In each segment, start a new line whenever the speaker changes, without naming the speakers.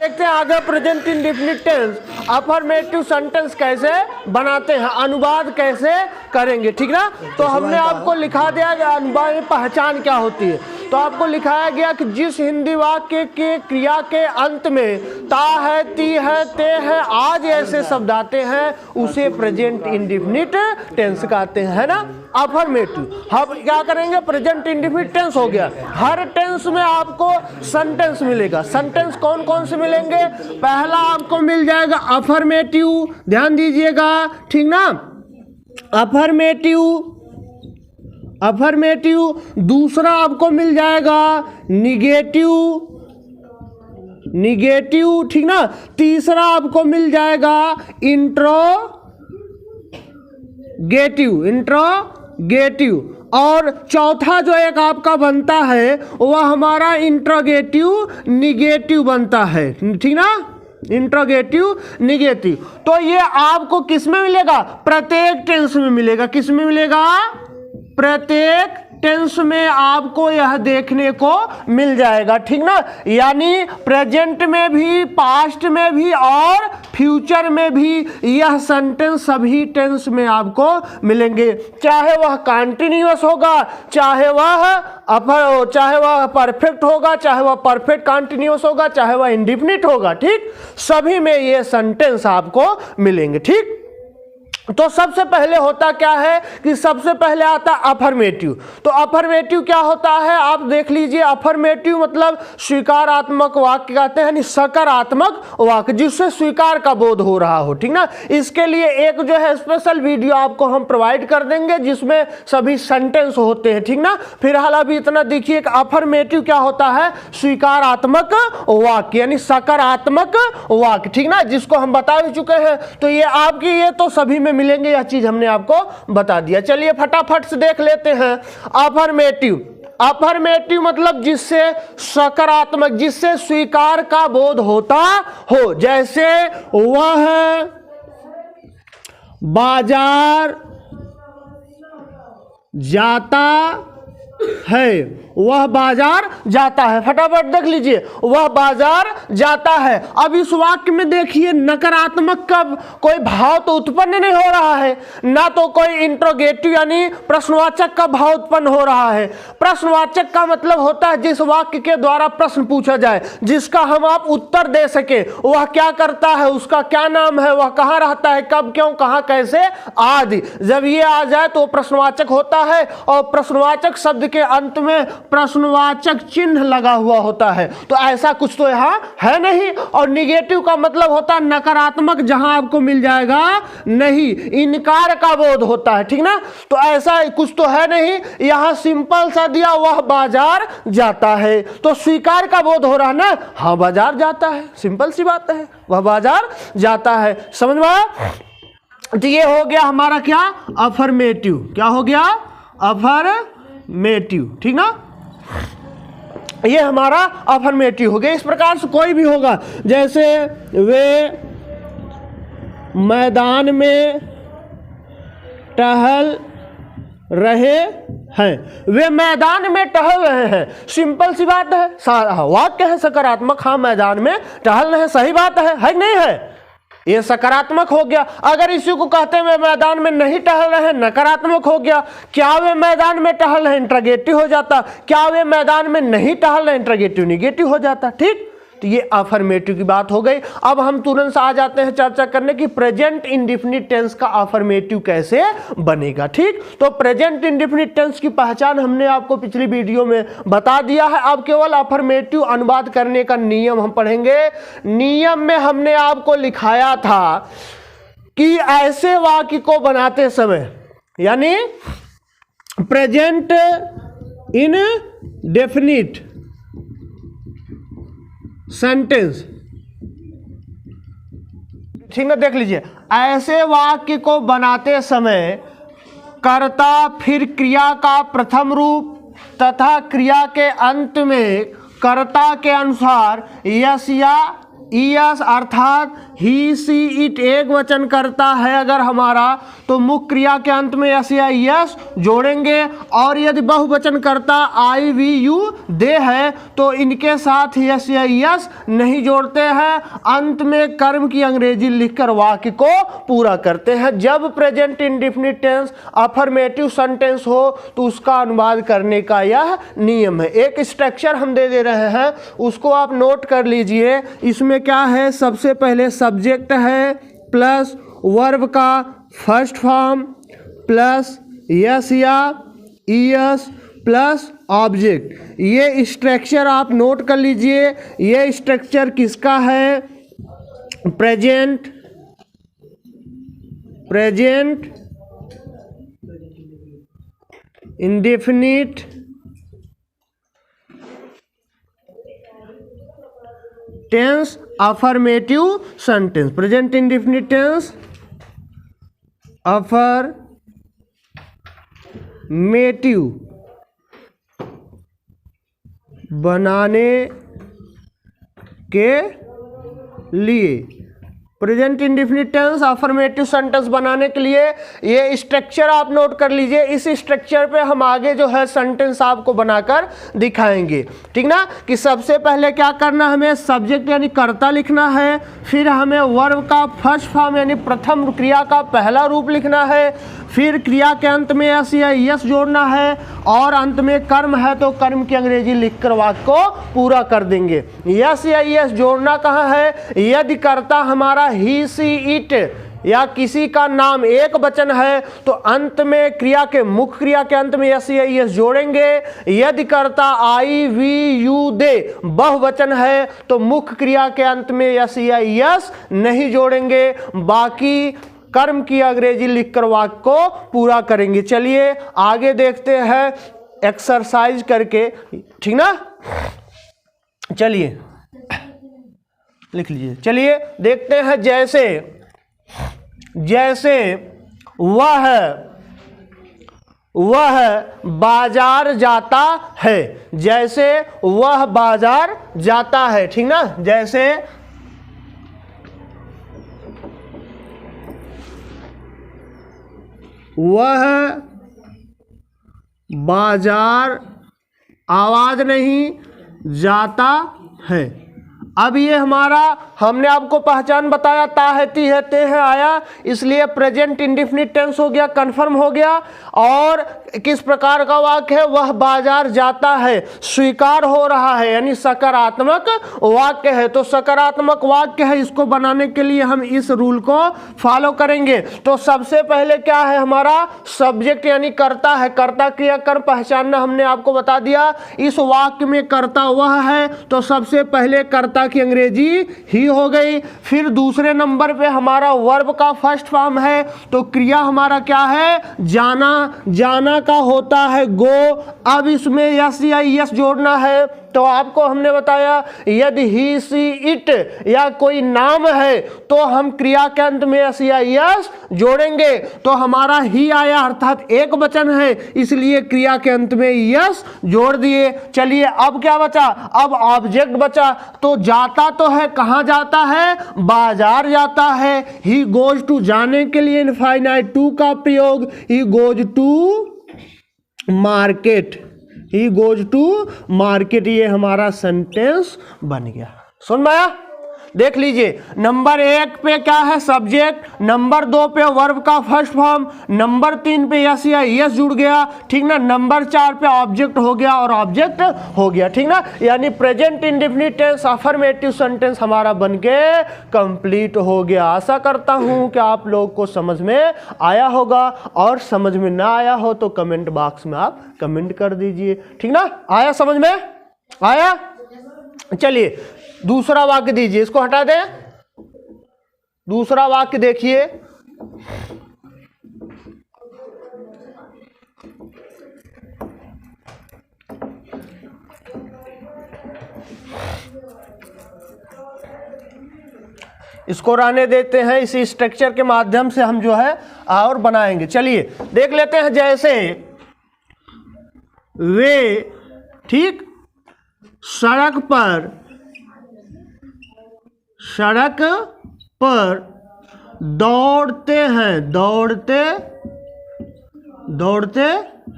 देखते हैं आगे present indefinite tense affirmative sentence कैसे बनाते हैं, अनुवाद कैसे करेंगे, ठीक ना। तो हमने आपको लिखा दिया कि अनुवाद में पहचान क्या होती है। तो आपको लिखाया गया कि जिस हिंदी वाक्य के क्रिया के अंत में ता है, ती है, ते है, आज ऐसे शब्द आते हैं उसे प्रेजेंट इंडेफिनिट टेंस कहते हैं, है ना। अफर्मेटिव हम क्या करेंगे, प्रेजेंट इंडेफिनिट टेंस हो गया। हर टेंस में आपको सेंटेंस मिलेगा। सेंटेंस कौन कौन से मिलेंगे, पहला आपको मिल जाएगा अफर्मेटिव, ध्यान दीजिएगा, ठीक ना। अफर्मेटिव। दूसरा आपको मिल जाएगा निगेटिव, ठीक ना। तीसरा आपको मिल जाएगा इंट्रोगेटिव। और चौथा जो एक आपका बनता है वह हमारा इंट्रोगेटिव निगेटिव बनता है, ठीक ना। Interrogative negative. तो ये आपको किस में मिलेगा, प्रत्येक टेंस में मिलेगा। किस में मिलेगा, प्रत्येक टेंस में आपको यह देखने को मिल जाएगा, ठीक ना। यानी प्रेजेंट में भी, पास्ट में भी और फ्यूचर में भी यह सेंटेंस सभी टेंस में आपको मिलेंगे। चाहे वह कंटिन्यूअस होगा, चाहे वह परफेक्ट होगा, चाहे वह परफेक्ट कंटिन्यूअस होगा, चाहे वह इंडेफिनिट होगा, ठीक। सभी में ये सेंटेंस आपको मिलेंगे, ठीक। तो सबसे पहले होता क्या है कि सबसे पहले आता अफर्मेटिव। तो अफर्मेटिव क्या होता है, आप देख लीजिए। अफर्मेटिव मतलब स्वीकारात्मक वाक्य कहते हैं, यानी सकारात्मक वाक्य जिससे स्वीकार का बोध हो रहा हो, ठीक ना। इसके लिए एक जो है स्पेशल वीडियो आपको हम प्रोवाइड कर देंगे जिसमें सभी सेंटेंस होते हैं, ठीक ना। फिलहाल अभी इतना देखिए कि अफर्मेटिव क्या होता है, स्वीकारात्मक वाक्य यानी सकारात्मक वाक्य, ठीक ना, जिसको हम बता भी चुके हैं। तो ये आपकी ये तो सभी में मिलेंगे, यह चीज हमने आपको बता दिया। चलिए फटाफट से देख लेते हैं। अफर्मेटिव मतलब जिससे सकारात्मक, जिससे स्वीकार का बोध होता हो। जैसे वह बाजार जाता है, वह बाजार जाता है। फटाफट देख लीजिए, वह बाजार जाता है। अब इस वाक्य में देखिए नकारात्मक का कोई भाव तो उत्पन्न नहीं हो रहा है, ना तो कोई इंट्रोगेटिव यानी प्रश्नवाचक का भाव उत्पन्न हो रहा है। प्रश्नवाचक का मतलब होता है जिस वाक्य के द्वारा प्रश्न पूछा जाए, जिसका हम आप उत्तर दे सके। वह क्या करता है, उसका क्या नाम है, वह कहाँ रहता है, कब, क्यों, कहाँ, कैसे आदि। जब ये आ जाए तो प्रश्नवाचक होता है। और प्रश्नवाचक शब्द के अंत में प्रश्नवाचक चिन्ह लगा हुआ होता है। तो ऐसा कुछ तो यहां है नहीं। और निगेटिव का मतलब होता है नकारात्मक, जहां आपको मिल जाएगा नहीं, इनकार का बोध होता है, ठीक ना। तो ऐसा कुछ तो है नहीं, यहां सिंपल सा दिया वह बाजार जाता है, तो स्वीकार का बोध हो रहा है ना, हाँ बाजार जाता है, सिंपल सी बात है, वह बाजार जाता है। समझ में आया। तो ये हो गया हमारा क्या, अफर्मेटिव। क्या हो गया, अफर्मेटिव, ठीक ना। ये हमारा अफर्मेटिव हो गया। इस प्रकार से कोई भी होगा, जैसे वे मैदान में टहल रहे हैं, वे मैदान में टहल रहे हैं, सिंपल सी बात है, वाक्य है सकारात्मक, हाँ मैदान में टहल रहे हैं, सही बात है नहीं है, ये सकारात्मक हो गया। अगर इसी को कहते हैं वे मैदान में नहीं टहल रहे, नकारात्मक हो गया। क्या वे मैदान में टहल रहे, इंट्रोगेटिव हो जाता। क्या वे मैदान में नहीं टहल रहे, इंट्रोगेटिव निगेटिव हो जाता, ठीक। तो ये अफर्मेटिव की बात हो गई। अब हम तुरंत आ जाते हैं चर्चा करने की प्रेजेंट इंडेफिनिट टेंस का अफर्मेटिव कैसे बनेगा, ठीक। तो प्रेजेंट इंडेफिनिट टेंस की पहचान हमने आपको पिछली वीडियो में बता दिया है। अब केवल अफर्मेटिव अनुवाद करने का नियम हम पढ़ेंगे। नियम में हमने आपको लिखाया था कि ऐसे वाक्य को बनाते समय, यानी प्रेजेंट इंडेफिनिट सेंटेंस, ठीक ना, देख लीजिए। ऐसे वाक्य को बनाते समय कर्ता फिर क्रिया का प्रथम रूप तथा क्रिया के अंत में कर्ता के अनुसार यस या ईएस अर्थात ही सी इट एक वचन करता है अगर हमारा, तो मुख्य क्रिया के अंत में एस या ईएस जोड़ेंगे। और यदि बहुवचन करता आई वी यू दे है तो इनके साथ एस या ईएस नहीं जोड़ते हैं, अंत में कर्म की अंग्रेजी लिखकर वाक्य को पूरा करते हैं। जब present indefinite tense affirmative sentence हो तो उसका अनुवाद करने का यह नियम है। एक स्ट्रक्चर हम दे रहे हैं, उसको आप नोट कर लीजिए। इसमें क्या है, सबसे पहले सब्जेक्ट है प्लस वर्ब का फर्स्ट फॉर्म प्लस यस या ईएस प्लस ऑब्जेक्ट। ये स्ट्रक्चर आप नोट कर लीजिए। ये स्ट्रक्चर किसका है, present indefinite tense affirmative sentence. Present indefinite tense affirmative बनाने के लिए, present indefinite tense affirmative sentence बनाने के लिए ये स्ट्रक्चर आप नोट कर लीजिए। इस स्ट्रक्चर पे हम आगे जो है सेंटेंस आपको बनाकर दिखाएंगे, ठीक ना। कि सबसे पहले क्या करना, हमें सब्जेक्ट यानी कर्ता लिखना है, फिर हमें वर्ब का फर्स्ट फॉर्म यानी प्रथम क्रिया का पहला रूप लिखना है, फिर क्रिया के अंत में एस या यस जोड़ना है, और अंत में कर्म है तो कर्म की अंग्रेजी लिखकर वाक्य को पूरा कर देंगे। यस या यस जोड़ना कहाँ है, यदि कर्ता हमारा ही सी इट या किसी का नाम एक वचन है तो अंत में क्रिया के मुख्य क्रिया के अंत में यस या यस जोड़ेंगे। यदि कर्ता आई वी यू दे बहुवचन है तो मुख्य क्रिया के अंत में यस या यस नहीं जोड़ेंगे, बाकी कर्म की अंग्रेजी लिखकर वाक्य को पूरा करेंगे। चलिए आगे देखते हैं एक्सरसाइज करके, ठीक ना। चलिए लिख लीजिए। चलिए देखते हैं, जैसे वह बाजार जाता है, जैसे वह बाजार जाता है, ठीक ना। जैसे वह बाजार आवाज नहीं जाता है। अब ये हमारा, हमने आपको पहचान बताया, ता है ती है ते है आया, इसलिए प्रेजेंट इंडेफिनिट टेंस हो गया, कंफर्म हो गया। और किस प्रकार का वाक्य है, वह बाजार जाता है, स्वीकार हो रहा है यानी सकारात्मक वाक्य है। तो सकारात्मक वाक्य है, इसको बनाने के लिए हम इस रूल को फॉलो करेंगे। तो सबसे पहले क्या है हमारा, सब्जेक्ट यानी कर्ता है, कर्ता क्रिया कर्म पहचानना हमने आपको बता दिया। इस वाक्य में कर्ता वह है तो सबसे पहले कर्ता की अंग्रेजी ही हो गई। फिर दूसरे नंबर पे हमारा वर्ब का फर्स्ट फॉर्म है तो क्रिया हमारा क्या है, जाना, जाना का होता है गो। अब इसमें यस या यस जोड़ना है तो आपको हमने बताया यदि ही सी इट या कोई नाम है तो हम क्रिया के अंत में यस या यस जोड़ेंगे। तो हमारा ही आया अर्थात एक वचन है, इसलिए क्रिया के अंत में यस जोड़ दिए। चलिए अब क्या बचा, अब ऑब्जेक्ट बचा। तो जाता तो है, कहाँ जाता है, बाजार जाता है। ही गोज टू जाने के लिए इनफाइनाइट टू का प्रयोग, he goes to market, he goes to market. ये हमारा सेंटेंस बन गया। सुन में आया, देख लीजिए। नंबर 1 पे क्या है, सब्जेक्ट। नंबर 2 पे वर्ब का फर्स्ट फॉर्म। नंबर 3 पे यस या यस जुड़ गया, ठीक ना। नंबर 4 पे ऑब्जेक्ट हो गया और ऑब्जेक्ट हो गया, ठीक ना। यानी present indefinite tense affirmative sentence हमारा बनके कंप्लीट हो गया। आशा करता हूं कि आप लोग को समझ में आया होगा, और समझ में ना आया हो तो कमेंट बॉक्स में आप कमेंट कर दीजिए, ठीक ना। आया, समझ में आया। चलिए दूसरा वाक्य दीजिए, इसको हटा दें। दूसरा वाक्य देखिए, इसको रहने देते हैं, इसी स्ट्रक्चर के माध्यम से हम जो है और बनाएंगे। चलिए देख लेते हैं। जैसे वे, ठीक, सड़क पर सड़क पर दौड़ते हैं, दौड़ते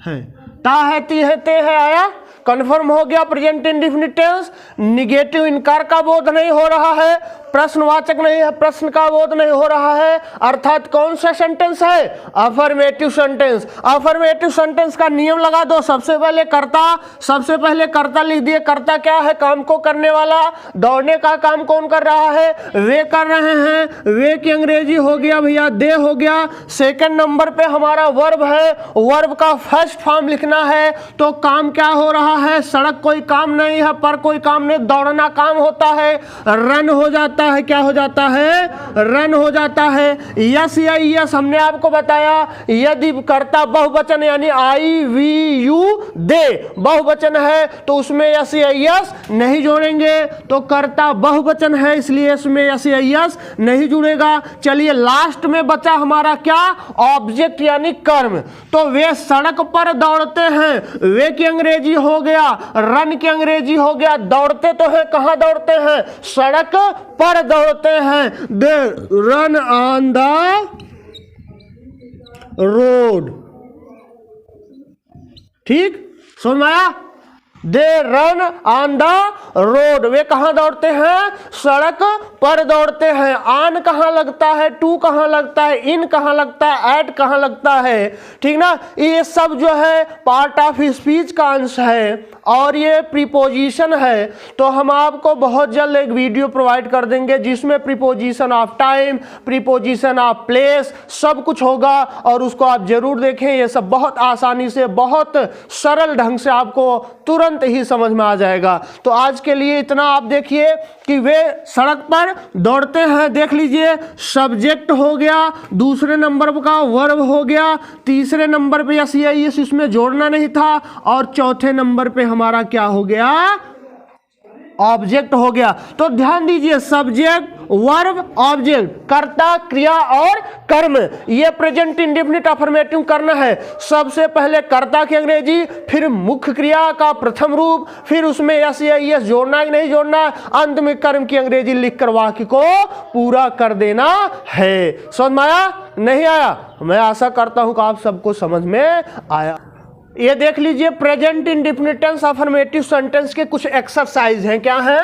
हैं। ता है, ती है, ते है आया, कन्फर्म हो गया प्रेजेंट इंडेफिनिट टेंस। निगेटिव इनकार का बोध नहीं हो रहा है, प्रश्नवाचक नहीं है, प्रश्न का बोध नहीं हो रहा है, अर्थात कौन सा सेंटेंस है? Affirmative sentence. अफर्मेटिव सेंटेंस का नियम लगा दो। सबसे पहले कर्ता लिख दिए। कर्ता क्या है? काम को करने वाला। दौड़ने का काम कौन कर रहा है? वे कर रहे हैं। वे की अंग्रेजी हो गया भैया दे हो गया। सेकंड नंबर पे हमारा वर्ब है, वर्ब का फर्स्ट फॉर्म लिखना है। तो काम क्या हो रहा है? सड़क कोई काम नहीं है, पर कोई काम नहीं, दौड़ना काम होता है। रन हो जाता है, क्या हो जाता है? रन हो जाता है। यस या यस हमने आपको बताया, यदि कर्ता बहुवचन यानी आई वी यू दे बहुवचन है तो उसमें यस या यस नहीं जोड़ेंगे। तो कर्ता बहुवचन है इसलिए इसमें यस या यस नहीं जुड़ेगा। चलिए लास्ट में बचा हमारा क्या? ऑब्जेक्ट यानी कर्म। तो वे सड़क पर दौड़ते हैं, वे की अंग्रेजी हो गया रन की अंग्रेजी हो गया। दौड़ते तो है, कहां दौड़ते हैं? सड़क पर दौड़ते हैं। They run on the road. ठीक समझ में आया? They run on the road. वे कहां दौड़ते हैं? सड़क पर दौड़ते हैं। ऑन कहां लगता है? टू कहां लगता है? इन कहां लगता है? एट कहां लगता है? ठीक ना, ये सब जो है पार्ट ऑफ स्पीच का अंश है और ये प्रीपोजिशन है। तो हम आपको बहुत जल्द एक वीडियो प्रोवाइड कर देंगे जिसमें preposition of time, preposition of place सब कुछ होगा और उसको आप जरूर देखें। ये सब बहुत आसानी से, बहुत सरल ढंग से आपको तुरंत ही समझ में आ जाएगा। तो आज के लिए इतना। आप देखिए कि वे सड़क पर दौड़ते हैं, देख लीजिए सब्जेक्ट हो गया, दूसरे नंबर का वर्ब हो गया, तीसरे नंबर पे यस या यस इसमें जोड़ना नहीं था और चौथे नंबर पे हमारा क्या हो गया? ऑब्जेक्ट हो गया। तो ध्यान दीजिए सब्जेक्ट, वर्ब, ऑब्जेक्ट, कर्ता, क्रिया और कर्म, ये प्रेजेंट इंडेफिनिट अफर्मेटिव करना है। सबसे पहले कर्ता की अंग्रेजी, फिर मुख्य क्रिया का प्रथम रूप, फिर उसमें यस या यस जोड़ना है नहीं जोड़ना, अंत में कर्म की अंग्रेजी लिखकर वाक्य को पूरा कर देना है। समझ में आया? नहीं आया? मैं आशा करता हूं कि आप सबको समझ में आया। ये देख लीजिए present indefinite tense affirmative sentence के कुछ एक्सरसाइज हैं। क्या है?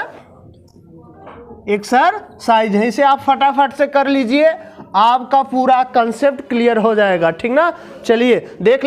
एक्सरसाइज है, इसे आप फटाफट से कर लीजिए, आपका पूरा कंसेप्ट क्लियर हो जाएगा। ठीक ना, चलिए देख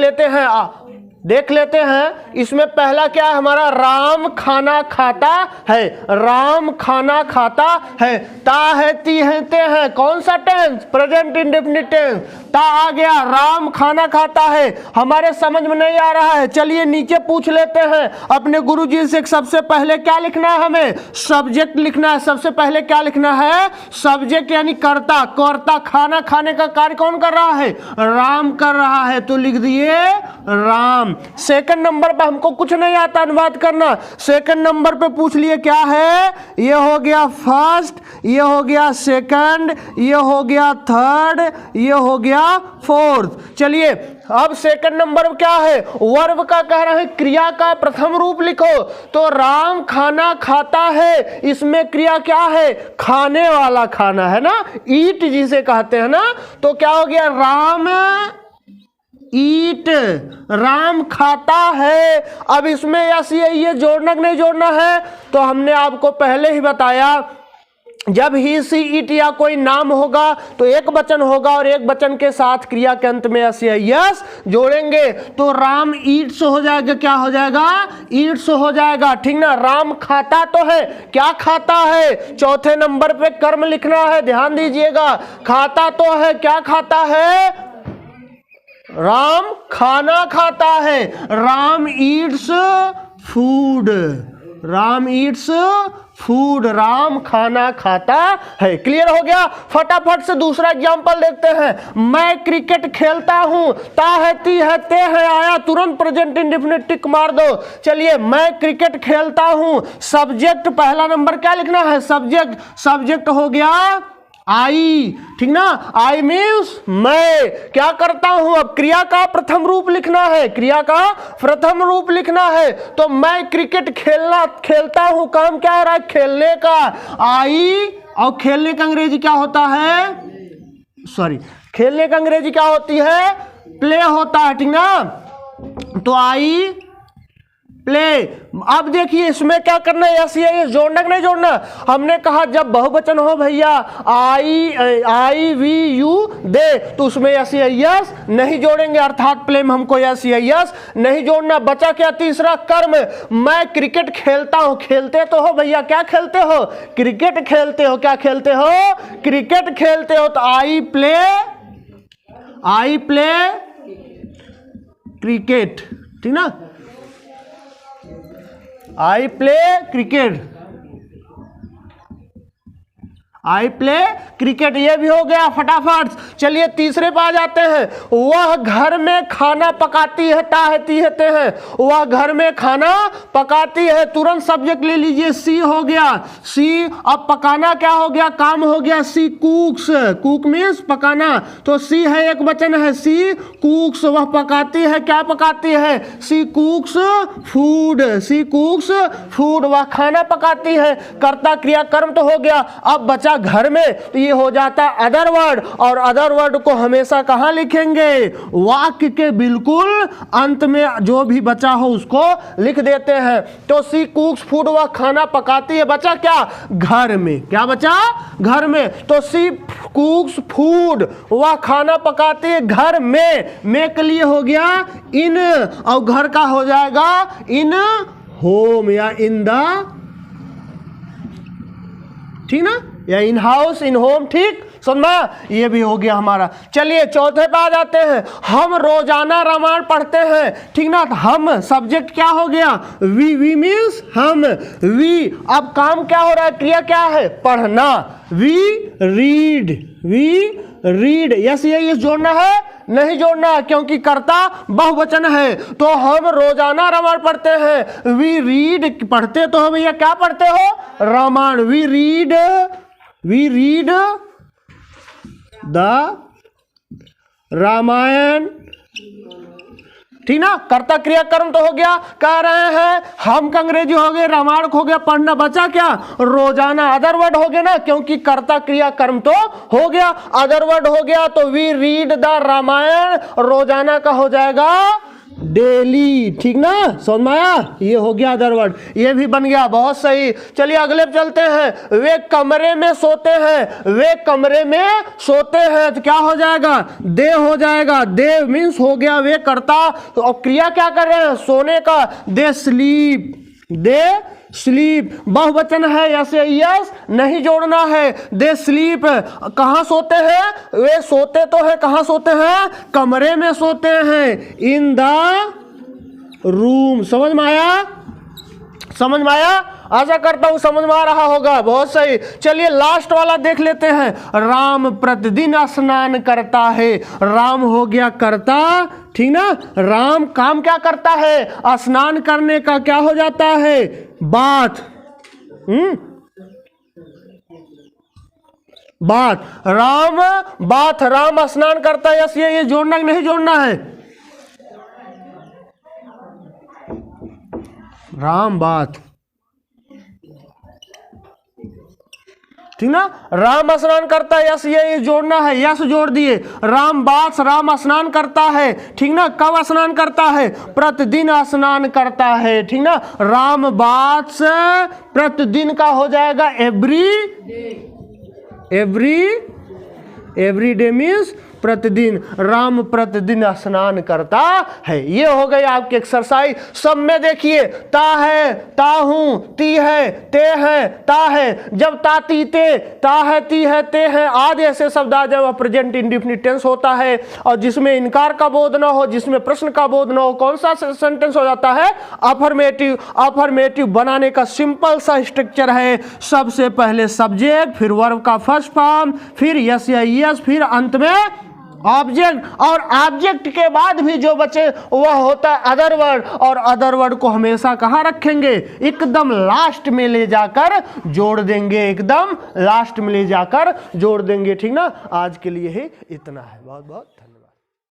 लेते हैं। इसमें पहला क्या है हमारा? राम खाना खाता है। राम खाना खाता है। ता है, ती है, ते है, कौन सा टेंस? Present indefinite tense. ता आ गया, राम खाना खाता है। हमारे समझ में नहीं आ रहा है, चलिए नीचे पूछ लेते हैं अपने गुरुजी से। सबसे पहले क्या लिखना है? हमें सब्जेक्ट लिखना है। सबसे पहले क्या लिखना है? सब्जेक्ट यानी कर्ता। कर्ता खाना खाने का कार्य कौन कर रहा है? राम कर रहा है, तो लिख दिए राम। सेकंड नंबर पे हमको कुछ नहीं आता अनुवाद करना। सेकंड नंबर पे पूछ लिए क्या है? ये हो गया फर्स्ट, ये हो गया सेकंड, ये हो गया थर्ड, ये हो गया फोर्थ। चलिए अब सेकंड नंबर क्या है? वर्ब का कह रहे हैं क्रिया का प्रथम रूप लिखो। तो राम खाना खाता है, इसमें क्रिया क्या है? खाने वाला खाना है ना, ईट जिसे कहते हैं ना। तो क्या हो गया? राम ईट, राम खाता है। अब इसमें यस ये जोड़ना नहीं जोड़ना है? तो हमने आपको पहले ही बताया जब ही सी इट या कोई नाम होगा तो एक वचन होगा और एक वचन के साथ क्रिया के अंत में यस या यस जोड़ेंगे। तो राम ईट्स हो जाएगा, क्या हो जाएगा? ईट्स हो जाएगा। ठीक ना, राम खाता तो है, क्या खाता है? चौथे नंबर पे कर्म लिखना है, ध्यान दीजिएगा। खाता तो है, क्या खाता है? राम खाना खाता है। Ram Yeats food, Ram Yeats food, Ram खाना खाता है। क्लियर हो गया? फटाफट से दूसरा एग्जांपल देखते हैं। मैं क्रिकेट खेलता हूं। ता है, ती है, ते है आया, तुरंत प्रेजेंट इंडेफिनिट टिक मार दो। चलिए मैं क्रिकेट खेलता हूं। सब्जेक्ट पहला नंबर क्या लिखना है? सब्जेक्ट। सब्जेक्ट हो गया आई। ठीक ना, आई मीन्स मैं क्या करता हूं। अब क्रिया का प्रथम रूप लिखना है, क्रिया का प्रथम रूप लिखना है। तो मैं क्रिकेट खेलता हूं, काम क्या हो रहा है? खेलने का। आई और खेलने का अंग्रेजी क्या होता है, सॉरी, खेलने का अंग्रेजी क्या होती है, प्ले होता है, ठीक ना। तो आई प्ले। अब देखिए इसमें क्या करना है, यस ये जोड़ना कि नहीं जोड़ना। हमने कहा जब बहुवचन हो भैया आई वी यू दे, तो उसमें यस यस नहीं जोड़ेंगे, अर्थात प्ले में हमको यस यस नहीं जोड़ना। बचा क्या तीसरा कर्म, मैं क्रिकेट खेलता हूं। खेलते तो हो भैया, क्या खेलते हो, क्रिकेट खेलते हो। क्या खेलते हो, क्रिकेट खेलते हो। तो आई प्ले क्रिकेट, ठीक ना, I play cricket, I play cricket, ये भी हो गया फटाफट। चलिए तीसरे पे आ जाते हैं। वह घर में खाना पकाती है, ताहती है हैं, वह घर में खाना पकाती है। तुरंत सब्जेक्ट ले लीजिए, सी हो गया, सी। अब पकाना क्या हो गया, काम हो गया, सी कुक्स, कुक मीन्स पकाना, तो सी है एक वचन है, सी कुक्स, वह पकाती है, क्या पकाती है, सी कुक्स फूड, सी कुक्स फूड, वह खाना पकाती है। कर्ता क्रिया कर्म तो हो गया। अब बचा घर में, तो ये हो जाता अदर वर्ड, और अदर वर्ड को हमेशा कहां लिखेंगे, वाक्य के बिल्कुल अंत में जो भी बचा हो उसको लिख देते हैं। तो सी कुक्स फूड, वह खाना पकाती है, बचा क्या, घर में, क्या बचा, घर में। तो सी कुक्स फूड, वह खाना पकाती है घर में के लिए हो गया इन, और घर का हो जाएगा इन होम या इन द, ठीक ना, या इन हाउस, इन होम, ठीक सुनना, ये भी हो गया हमारा। चलिए चौथे पे आ जाते हैं। हम रोजाना रामायण पढ़ते हैं, ठीक ना। हम सब्जेक्ट क्या हो गया, वी मीन्स हम, वी। अब काम क्या हो रहा है, क्रिया क्या है, पढ़ना, वी रीड, यस ये जोड़ना है, नहीं जोड़ना, क्योंकि कर्ता बहुवचन है। तो हम रोजाना रामायण पढ़ते हैं, वी रीड, पढ़ते तो हो भैया, क्या पढ़ते हो, Ramayana, we read the Ramayana, ठीक ना। कर्ता क्रिया कर्म तो हो गया, कह रहे हैं हम का अंग्रेजी हो गए, रामायण हो गया, पढ़ना, बचा क्या, रोजाना, अदर वर्ड हो गया ना, क्योंकि कर्ता क्रिया कर्म तो हो गया, अदर वर्ड हो गया। तो वी रीड द रामायण, रोजाना का हो जाएगा डेली, ठीक ना, समझ में आया, ये हो गया अदर वर्ड, ये भी बन गया, बहुत सही। चलिए अगले पे चलते हैं। वे कमरे में सोते हैं, वे कमरे में सोते हैं, तो क्या हो जाएगा, दे हो जाएगा, दे मीन्स हो गया वे कर्ता, तो अब क्रिया क्या कर रहे हैं, सोने का, दे स्लीप, बहुवचन है, यस नहीं जोड़ना है, दे स्लीप। कहां सोते हैं, वे सोते तो है, कहां सोते हैं, कमरे में सोते हैं, इन द रूम। समझ में आया, आशा करता हूं समझ में आ रहा होगा, बहुत सही। चलिए लास्ट वाला देख लेते हैं। राम प्रतिदिन स्नान करता है, राम हो गया कर्ता, ठीक ना। राम काम क्या करता है, स्नान करने का क्या हो जाता है, बात, राम स्नान करता है, यस ये जोड़ना कि नहीं जोड़ना है, राम बात, ठीक ना। राम स्नान करता है, यस ये जोड़ना है, यस जोड़ दिए। राम बात, राम स्नान करता है, ठीक ना। कब स्नान करता है, प्रतिदिन स्नान करता है, ठीक ना। राम बात से प्रतिदिन का हो जाएगा एवरी डे मीन्स प्रतिदिन, राम प्रतिदिन स्नान करता है। ये हो गई आपकी एक्सरसाइज। सब में देखिए, ता है, ता हूं, ती है, ते है, ता है। जब ता ती ते, ता है, ती है, ते है आदि ऐसे शब्द आ जाए, वह प्रेजेंट इंडेफिनिट टेंस होता है। और जिसमें इनकार का बोध ना हो, जिसमें प्रश्न का बोध ना हो, कौन सा सेंटेंस हो जाता है, अफर्मेटिव बनाने का सिंपल सा स्ट्रक्चर है। सबसे पहले सब्जेक्ट, फिर वर्ब का फर्स्ट फॉर्म, फिर यस या यस, फिर अंत में ऑब्जेक्ट, और ऑब्जेक्ट के बाद भी जो बचे वह होता है अदर वर्ड। और अदर वर्ड को हमेशा कहाँ रखेंगे, एकदम लास्ट में ले जाकर जोड़ देंगे, एकदम लास्ट में ले जाकर जोड़ देंगे, ठीक ना। आज के लिए ही इतना है, बहुत बहुत।